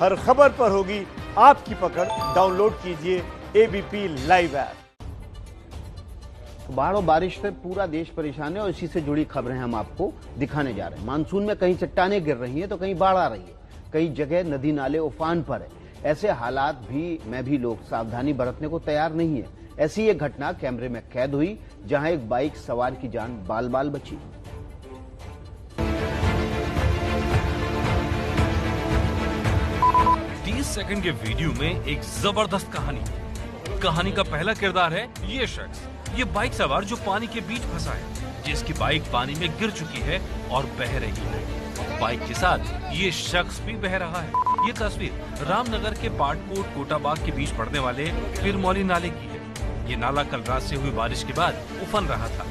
हर खबर पर होगी आपकी पकड़। डाउनलोड कीजिए एबीपी लाइव ऐप। बाढ़ और बारिश से पूरा देश परेशान है और इसी से जुड़ी खबरें हम आपको दिखाने जा रहे हैं। मानसून में कहीं चट्टानें गिर रही हैं तो कहीं बाढ़ आ रही है, कई जगह नदी नाले उफान पर है। ऐसे हालात में भी लोग सावधानी बरतने को तैयार नहीं है। ऐसी एक घटना कैमरे में कैद हुई, जहां एक बाइक सवार की जान बाल बाल बची। 30 सेकंड के वीडियो में एक जबरदस्त कहानी का पहला किरदार है ये शख्स। ये बाइक सवार जो पानी के बीच फंसा है, जिसकी बाइक पानी में गिर चुकी है और बह रही है। बाइक के साथ ये शख्स भी बह रहा है। ये तस्वीर रामनगर के पाटकोट कोटाबाग के बीच पड़ने वाले पिरमौली नाले की है। ये नाला कल रात से हुई बारिश के बाद उफन रहा था।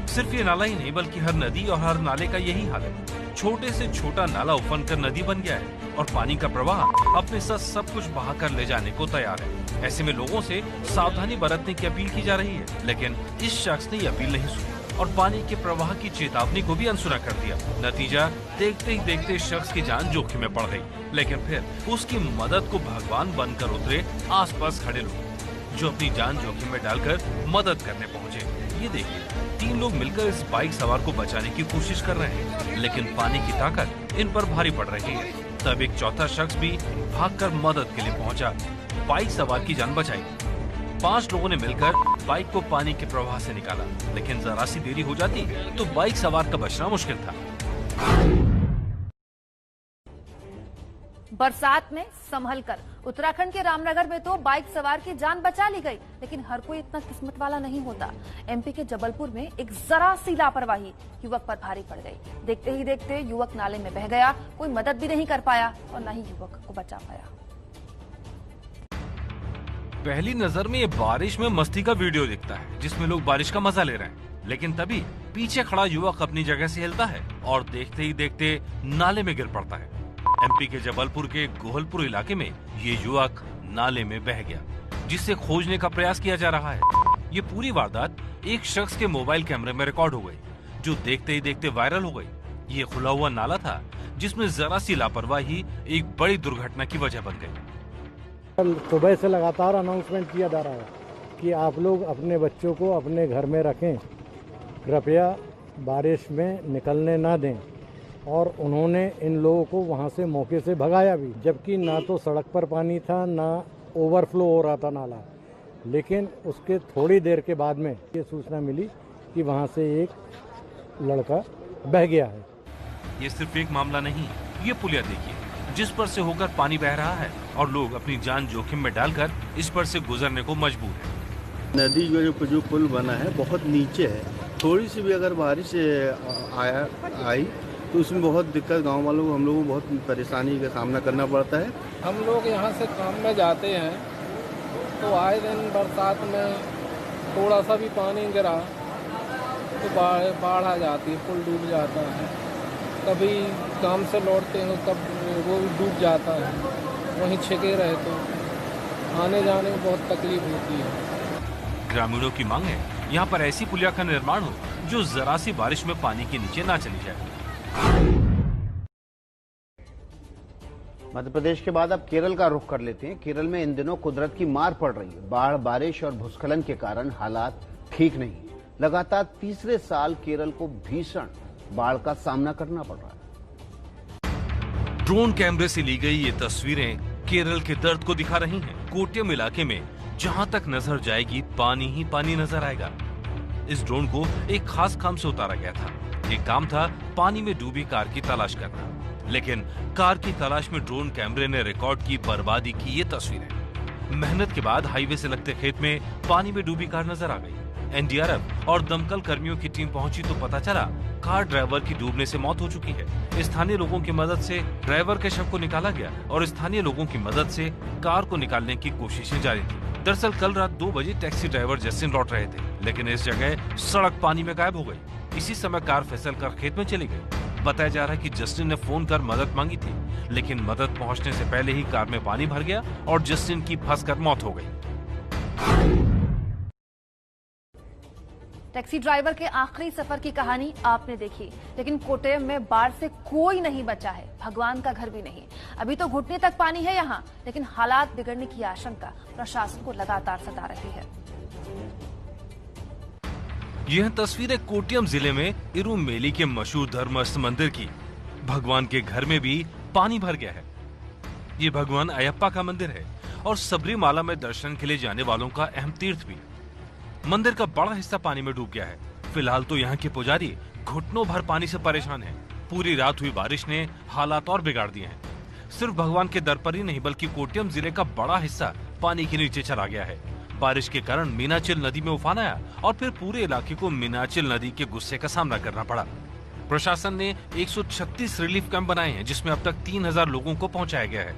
सिर्फ ये नाला ही नहीं बल्कि हर नदी और हर नाले का यही हाल है। छोटे से छोटा नाला उफन कर नदी बन गया है और पानी का प्रवाह अपने साथ सब कुछ बहाकर ले जाने को तैयार है। ऐसे में लोगों से सावधानी बरतने की अपील की जा रही है, लेकिन इस शख्स ने ये अपील नहीं सुनी और पानी के प्रवाह की चेतावनी को भी अनसुना कर दिया। नतीजा देखते ही देखते शख्स की जान जोखिम में पड़ गई। लेकिन फिर उसकी मदद को भगवान बनकर उतरे आसपास खड़े लोग, जो अपनी जान जोखिम में डालकर मदद करने पहुँचे। ये देखिए, 3 लोग मिलकर इस बाइक सवार को बचाने की कोशिश कर रहे हैं, लेकिन पानी की ताकत इन पर भारी पड़ रही है। तब एक चौथा शख्स भी भागकर मदद के लिए पहुंचा, बाइक सवार की जान बचाई। 5 लोगों ने मिलकर बाइक को पानी के प्रवाह से निकाला, लेकिन जरा सी देरी हो जाती तो बाइक सवार का बचना मुश्किल था। बरसात में संभल कर उत्तराखंड के रामनगर में तो बाइक सवार की जान बचा ली गई, लेकिन हर कोई इतना किस्मत वाला नहीं होता। एमपी के जबलपुर में एक जरा सी लापरवाही युवक पर भारी पड़ गई। देखते ही देखते युवक नाले में बह गया। कोई मदद भी नहीं कर पाया और न ही युवक को बचा पाया। पहली नजर में ये बारिश में मस्ती का वीडियो दिखता है, जिसमें लोग बारिश का मजा ले रहे हैं, लेकिन तभी पीछे खड़ा युवक अपनी जगह से हिलता है और देखते ही देखते नाले में गिर पड़ता है। एमपी के जबलपुर के गोहलपुर इलाके में ये युवक नाले में बह गया, जिसे खोजने का प्रयास किया जा रहा है। ये पूरी वारदात एक शख्स के मोबाइल कैमरे में रिकॉर्ड हो गई, जो देखते ही देखते वायरल हो गई। ये खुला हुआ नाला था, जिसमें जरा सी लापरवाही एक बड़ी दुर्घटना की वजह बन गई। सुबह से लगातार अनाउंसमेंट किया जा रहा है कि आप लोग अपने बच्चों को अपने घर में रखें, कृपया बारिश में निकलने ना दें। और उन्होंने इन लोगों को वहां से मौके से भगाया भी, जबकि ना तो सड़क पर पानी था, ना ओवरफ्लो हो रहा था नाला। लेकिन उसके थोड़ी देर के बाद में ये सूचना मिली कि वहां से एक लड़का बह गया है। ये सिर्फ एक मामला नहीं, ये पुलिया देखिए, जिस पर से होकर पानी बह रहा है और लोग अपनी जान जोखिम में डालकर इस पर से गुजरने को मजबूर हैं। नदी जो पुल बना है बहुत नीचे है। थोड़ी सी भी अगर बारिश आई तो उसमें बहुत दिक्कत गांव वालों को, हम लोगों को बहुत परेशानी का सामना करना पड़ता है। हम लोग यहाँ से काम में जाते हैं तो आए दिन बरसात में थोड़ा सा भी पानी गिरा तो बाढ़ आ जाती है, पुल डूब जाता है। कभी काम से लौटते हैं तब वो भी डूब जाता है, वहीं छिके रहे तो आने जाने में बहुत तकलीफ होती है। ग्रामीणों की मांग है यहाँ पर ऐसी पुलिया का निर्माण हो जो जरा सी बारिश में पानी के नीचे ना चली जाए। मध्य प्रदेश के बाद अब केरल का रुख कर लेते हैं। केरल में इन दिनों कुदरत की मार पड़ रही है। बाढ़, बारिश और भूस्खलन के कारण हालात ठीक नहीं। लगातार तीसरे साल केरल को भीषण बाढ़ का सामना करना पड़ रहा है। ड्रोन कैमरे से ली गई ये तस्वीरें केरल के दर्द को दिखा रही हैं। कोट्यम इलाके में जहां तक नजर जाएगी पानी ही पानी नजर आएगा। इस ड्रोन को एक खास काम से उतारा गया था। ये काम था पानी में डूबी कार की तलाश करना, लेकिन कार की तलाश में ड्रोन कैमरे ने रिकॉर्ड की बर्बादी की ये तस्वीरें। मेहनत के बाद हाईवे से लगते खेत में पानी में डूबी कार नजर आ गई। एनडीआरएफ और दमकल कर्मियों की टीम पहुंची तो पता चला कार ड्राइवर की डूबने से मौत हो चुकी है। स्थानीय लोगों की मदद से ड्राइवर के शव को निकाला गया और स्थानीय लोगों की मदद से कार को निकालने की कोशिशें जारी थी। दरअसल कल रात 2 बजे टैक्सी ड्राइवर जस्टिन लौट रहे थे, लेकिन इस जगह सड़क पानी में गायब हो गई। इसी समय कार फिसल कर खेत में चली गई। बताया जा रहा है कि जस्टिन ने फोन कर मदद मांगी थी, लेकिन मदद पहुंचने से पहले ही कार में पानी भर गया और जस्टिन की फंसकर मौत हो गई। टैक्सी ड्राइवर के आखिरी सफर की कहानी आपने देखी, लेकिन कोट्टयम में बाढ़ से कोई नहीं बचा है, भगवान का घर भी नहीं। अभी तो घुटने तक पानी है यहाँ, लेकिन हालात बिगड़ने की आशंका प्रशासन को लगातार सता रही है। यह तस्वीर है कोट्टयम जिले में इरुमेली के मशहूर धर्मस्थ मंदिर की। भगवान के घर में भी पानी भर गया है। ये भगवान अयप्पा का मंदिर है और सबरीमाला में दर्शन के लिए जाने वालों का अहम तीर्थ भी। मंदिर का बड़ा हिस्सा पानी में डूब गया है। फिलहाल तो यहाँ के पुजारी घुटनों भर पानी से परेशान हैं। पूरी रात हुई बारिश ने हालात और बिगाड़ दिए हैं। सिर्फ भगवान के दर पर ही नहीं बल्कि कोट्टयम जिले का बड़ा हिस्सा पानी के नीचे चला गया है। बारिश के कारण मीनाचिल नदी में उफान आया और फिर पूरे इलाके को मीनाचिल नदी के गुस्से का सामना करना पड़ा। प्रशासन ने 136 रिलीफ कैंप बनाए हैं, जिसमें अब तक 3000 लोगों को पहुंचाया गया है।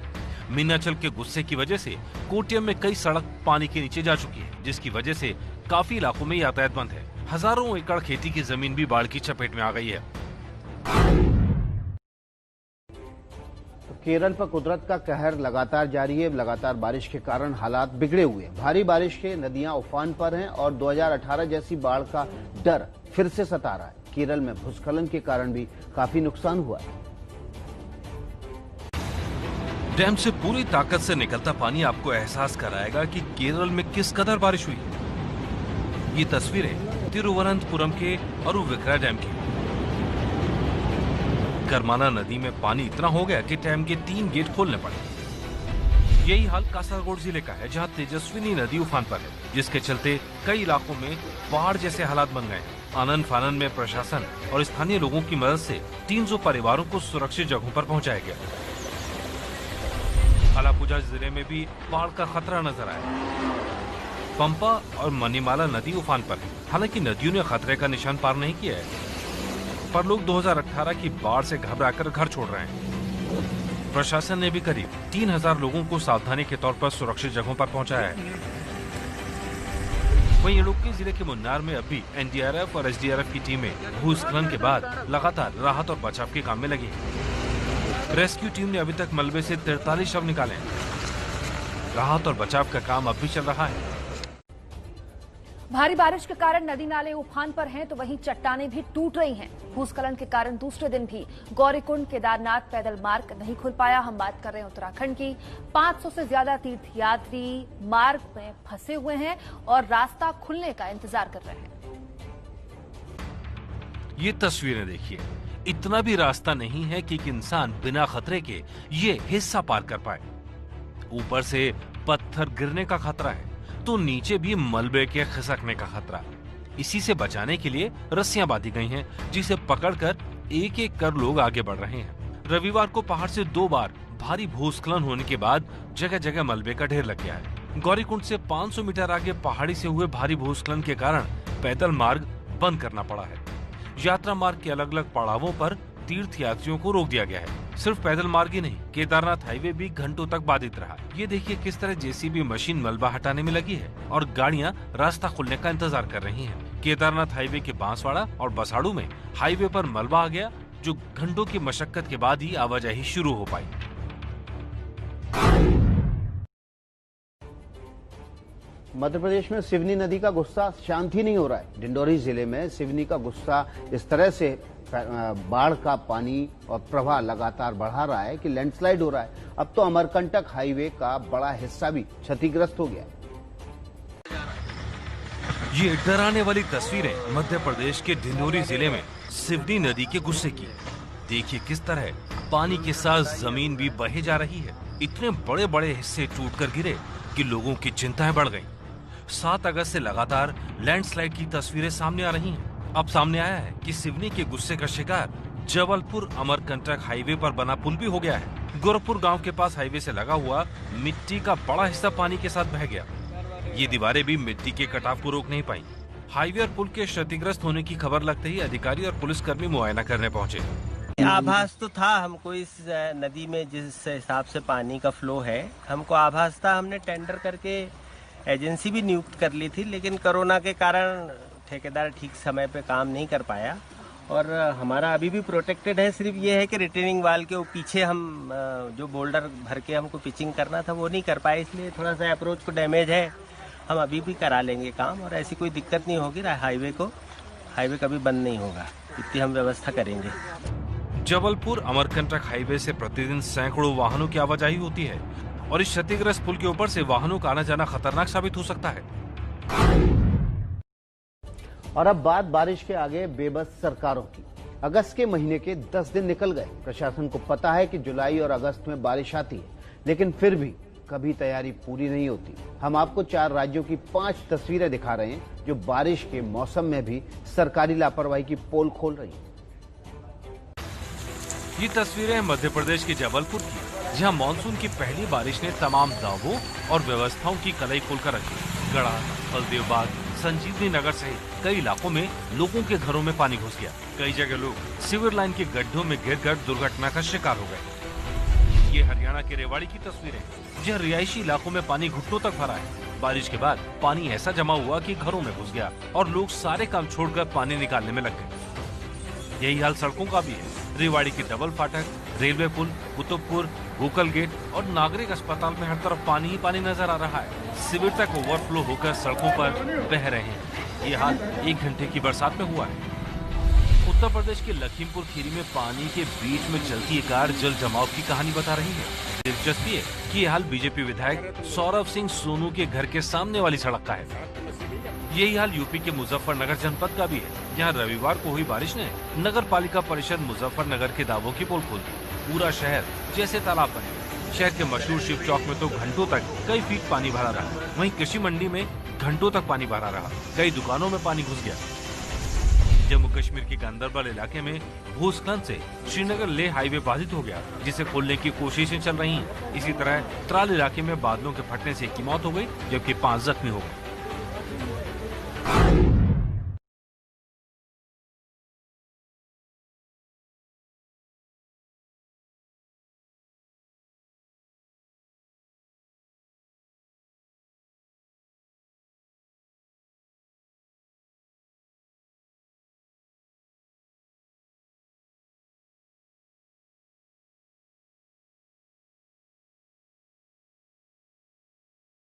मीनाचिल के गुस्से की वजह से कोट्टयम में कई सड़क पानी के नीचे जा चुकी है, जिसकी वजह से काफी इलाकों में यातायात बंद है। हजारों एकड़ खेती की जमीन भी बाढ़ की चपेट में आ गई है। तो केरल पर कुदरत का कहर लगातार जारी है। लगातार बारिश के कारण हालात बिगड़े हुए हैं। भारी बारिश के नदियां उफान पर हैं और 2018 जैसी बाढ़ का डर फिर से सता रहा है। केरल में भूस्खलन के कारण भी काफी नुकसान हुआ है। डैम से पूरी ताकत से निकलता पानी आपको एहसास कराएगा कि केरल में किस कदर बारिश हुई। ये तस्वीरें तिरुवनंतपुरम के अरुविक्रा डैम की। करमाना नदी में पानी इतना हो गया कि डैम के 3 गेट खोलने पड़े। यही हाल कासरगोड जिले का है, जहां तेजस्विनी नदी उफान पर है, जिसके चलते कई इलाकों में बाढ़ जैसे हालात बन गए। आनंद फानन में प्रशासन और स्थानीय लोगों की मदद से 300 परिवारों को सुरक्षित जगहों पर पहुंचाया गया। अलापुझा जिले में भी बाढ़ का खतरा नजर आया। पंपा और मनीमाला नदी उफान पर है। हालांकि नदियों ने खतरे का निशान पार नहीं किया है, पर लोग 2018 की बाढ़ से घबराकर घर छोड़ रहे हैं। प्रशासन ने भी करीब 3000 लोगों को सावधानी के तौर पर सुरक्षित जगहों पर पहुंचाया है। वहीं इडुक्की जिले के मुन्नार में अब भी एनडीआरएफ और एसडीआरएफ की टीमें भूस्खलन के बाद लगातार राहत और बचाव के काम में लगी हैं। रेस्क्यू टीम ने अभी तक मलबे से 43 शव निकाले हैं। राहत और बचाव का काम अब भी चल रहा है। भारी बारिश के कारण नदी नाले उफान पर हैं, तो वहीं चट्टानें भी टूट रही हैं। भूस्खलन के कारण दूसरे दिन भी गौरीकुंड केदारनाथ पैदल मार्ग नहीं खुल पाया। हम बात कर रहे हैं उत्तराखंड की। 500 से ज्यादा तीर्थयात्री मार्ग में फंसे हुए हैं और रास्ता खुलने का इंतजार कर रहे हैं। ये तस्वीरें देखिए, इतना भी रास्ता नहीं है कि एक इंसान बिना खतरे के ये हिस्सा पार कर पाए। ऊपर से पत्थर गिरने का खतरा है, तो नीचे भी मलबे के खिसकने का खतरा। इसी से बचाने के लिए रस्सियां बांधी गई हैं, जिसे पकड़कर एक एक कर लोग आगे बढ़ रहे हैं। रविवार को पहाड़ से 2 बार भारी भूस्खलन होने के बाद जगह जगह मलबे का ढेर लग गया है। गौरीकुंड से 500 मीटर आगे पहाड़ी से हुए भारी भूस्खलन के कारण पैदल मार्ग बंद करना पड़ा है। यात्रा मार्ग के अलग अलग पड़ावों पर तीर्थ यात्रियों को रोक दिया गया है। सिर्फ पैदल मार्ग ही नहीं, केदारनाथ हाईवे भी घंटों तक बाधित रहा। ये देखिए किस तरह जेसीबी मशीन मलबा हटाने में लगी है और गाड़ियां रास्ता खुलने का इंतजार कर रही हैं। केदारनाथ हाईवे के बांसवाड़ा और बसाड़ू में हाईवे पर मलबा आ गया, जो घंटों की मशक्कत के बाद ही आवाजाही शुरू हो पाई। मध्य प्रदेश में सिवनी नदी का गुस्सा शांत ही नहीं हो रहा है। डिंडोरी जिले में सिवनी का गुस्सा इस तरह से बाढ़ का पानी और प्रवाह लगातार बढ़ा रहा है कि लैंडस्लाइड हो रहा है। अब तो अमरकंटक हाईवे का बड़ा हिस्सा भी क्षतिग्रस्त हो गया। ये डराने वाली तस्वीरें मध्य प्रदेश के डिंडोरी जिले में सिवनी नदी के गुस्से की। देखिए किस तरह पानी के साथ जमीन भी बहे जा रही है। इतने बड़े बड़े हिस्से टूटकर गिरे कि लोगों की चिंताएं बढ़ गईं। 7 अगस्त से लगातार लैंडस्लाइड की तस्वीरें सामने आ रही हैं। अब सामने आया है कि सिवनी के गुस्से का शिकार जबलपुर अमरकंटक हाईवे पर बना पुल भी हो गया है। गोरखपुर गांव के पास हाईवे से लगा हुआ मिट्टी का बड़ा हिस्सा पानी के साथ बह गया। ये दीवारें भी मिट्टी के कटाव को रोक नहीं पाई। हाईवे और पुल के क्षतिग्रस्त होने की खबर लगते ही अधिकारी और पुलिसकर्मी मुआयना करने पहुंचे। आभास तो था हमको, इस नदी में जिस हिसाब से पानी का फ्लो है हमको आभास था। हमने टेंडर करके एजेंसी भी नियुक्त कर ली थी, लेकिन कोरोना के कारण ठेकेदार ठीक समय पे काम नहीं कर पाया और हमारा अभी भी प्रोटेक्टेड है। सिर्फ ये है कि रिटेनिंग वाल के पीछे हम जो बोल्डर भर के हमको पिचिंग करना था वो नहीं कर पाए, इसलिए थोड़ा सा अप्रोच को डैमेज है। हम अभी भी करा लेंगे काम और ऐसी कोई दिक्कत नहीं होगी हाईवे को। हाईवे कभी बंद नहीं होगा, इतनी हम व्यवस्था करेंगे। जबलपुर अमरकंटक हाईवे से प्रतिदिन सैकड़ों वाहनों की आवाजाही होती है और इस क्षतिग्रस्त पुल के ऊपर से वाहनों का आना जाना खतरनाक साबित हो सकता है। और अब बात बारिश के आगे बेबस सरकारों की। अगस्त के महीने के 10 दिन निकल गए। प्रशासन को पता है कि जुलाई और अगस्त में बारिश आती है, लेकिन फिर भी कभी तैयारी पूरी नहीं होती। हम आपको 4 राज्यों की 5 तस्वीरें दिखा रहे हैं जो बारिश के मौसम में भी सरकारी लापरवाही की पोल खोल रही हैं। ये तस्वीरें मध्य प्रदेश के जबलपुर की, जहां मानसून की पहली बारिश ने तमाम दावों और व्यवस्थाओं की कलई खोलकर रखी। गढ़ा, बलदेवबाग, संजीवनी नगर सहित कई इलाकों में लोगों के घरों में पानी घुस गया। कई जगह लोग सीवर लाइन के गड्ढों में गिरकर दुर्घटना का शिकार हो गए। ये हरियाणा के रेवाड़ी की तस्वीरें, जहां रिहायशी इलाकों में पानी घुटनों तक भरा है। बारिश के बाद पानी ऐसा जमा हुआ कि घरों में घुस गया और लोग सारे काम छोड़कर पानी निकालने में लग गए। यही हाल सड़कों का भी है। रेवाड़ी के डबल फाटक, रेलवे पुल, कुतुबपुर, गोकल गेट और नागरिक अस्पताल में हर तरफ पानी ही पानी नजर आ रहा है। सिविर तक ओवरफ्लो होकर सड़कों पर बह रहे हैं। ये हाल 1 घंटे की बरसात में हुआ है। उत्तर प्रदेश के लखीमपुर खीरी में पानी के बीच में चलती एक कार जल जमाव की कहानी बता रही है। दिलचस्पी है कि ये हाल बीजेपी विधायक सौरभ सिंह सोनू के घर के सामने वाली सड़क का है। यही हाल यूपी के मुजफ्फरनगर जनपद का भी है, जहां रविवार को हुई बारिश ने नगर पालिका परिषद मुजफ्फरनगर के दावों की पोल खोल दी। पूरा शहर जैसे तालाब बन गया। शहर के मशहूर शिव चौक में तो घंटों तक कई फीट पानी भरा रहा। वहीं कृषि मंडी में घंटों तक पानी भरा रहा। कई दुकानों में पानी घुस गया। जम्मू कश्मीर के गांदरबल इलाके में भूस्खलन से श्रीनगर लेह हाईवे बाधित हो गया, जिसे खोलने की कोशिशें चल रही हैं। इसी तरह त्राल इलाके में बादलों के फटने से 1 की मौत हो गई, जबकि 5 जख्मी हो गए।